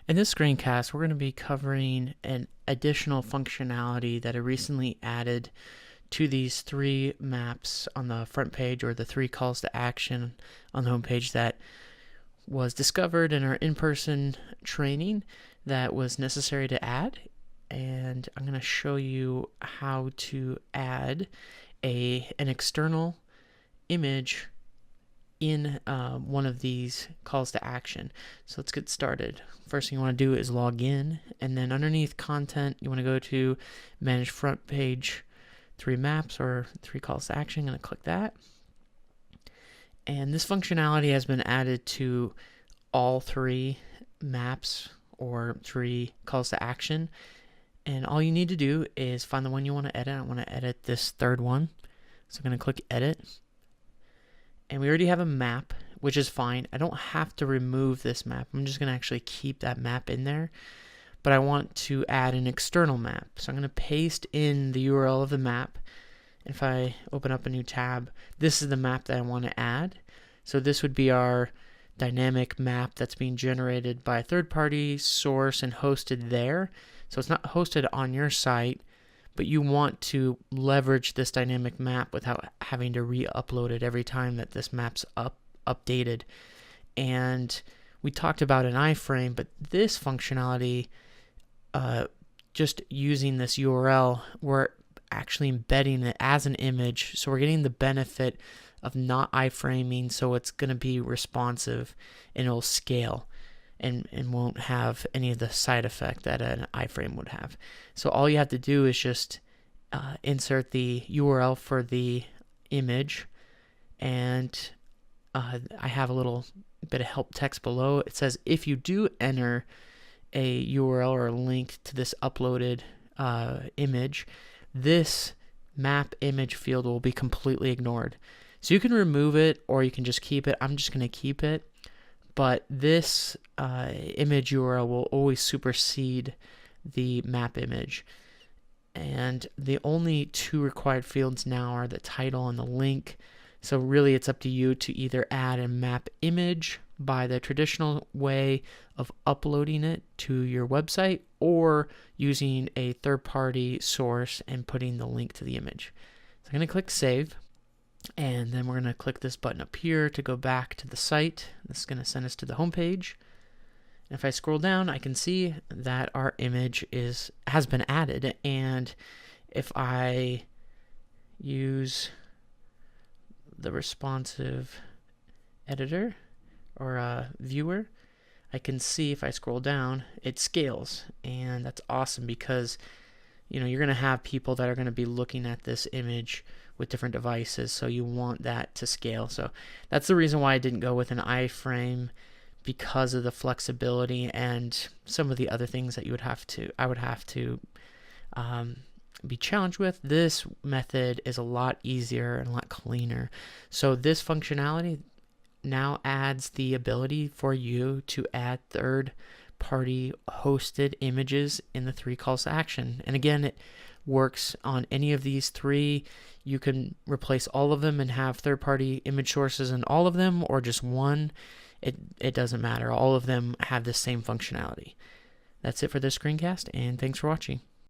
In this screencast, we're going to be covering an additional functionality that I recently added to these three maps on the front page, or the three calls to action on the homepage, that was discovered in our in-person training that was necessary to add. And I'm going to show you how to add an external image in one of these calls to action. So let's get started. First thing you want to do is log in, and then underneath content you want to go to manage front page three maps or three calls to action. I'm going to click that, and this functionality has been added to all three maps or three calls to action. And all you need to do is find the one you want to edit. I want to edit this third one, so I'm going to click edit. And we already have a map, which is fine. I don't have to remove this map. I'm just going to actually keep that map in there. But I want to add an external map. So I'm going to paste in the URL of the map. If I open up a new tab, this is the map that I want to add. So this would be our dynamic map that's being generated by a third-party source and hosted there. So it's not hosted on your site, but you want to leverage this dynamic map without having to re-upload it every time that this map's updated. And we talked about an iframe, but this functionality, just using this URL, we're actually embedding it as an image, so we're getting the benefit of not iframing, so it's going to be responsive and it'll scale and won't have any of the side effect that an iframe would have. So all you have to do is just insert the URL for the image, and I have a little bit of help text below. It says if you do enter a URL or a link to this uploaded image, this map image field will be completely ignored. So you can remove it or you can just keep it. I'm just going to keep it. But this image URL will always supersede the map image. And the only two required fields now are the title and the link. So really it's up to you to either add a map image by the traditional way of uploading it to your website, or using a third-party source and putting the link to the image. So I'm going to click save. And then we're going to click this button up here to go back to the site. This is going to send us to the home page. And if I scroll down, I can see that our image has been added. And if I use the responsive editor or viewer, I can see if I scroll down, it scales. And that's awesome because you're going to have people that are going to be looking at this image with different devices, so you want that to scale. So that's the reason why I didn't go with an iframe, because of the flexibility and some of the other things that I would have to be challenged with. This method is a lot easier and a lot cleaner. So this functionality now adds the ability for you to add third-party hosted images in the three calls to action. And again, it works on any of these three. You can replace all of them and have third-party image sources in all of them, or just one. It doesn't matter. All of them have the same functionality. That's it for this screencast, and thanks for watching.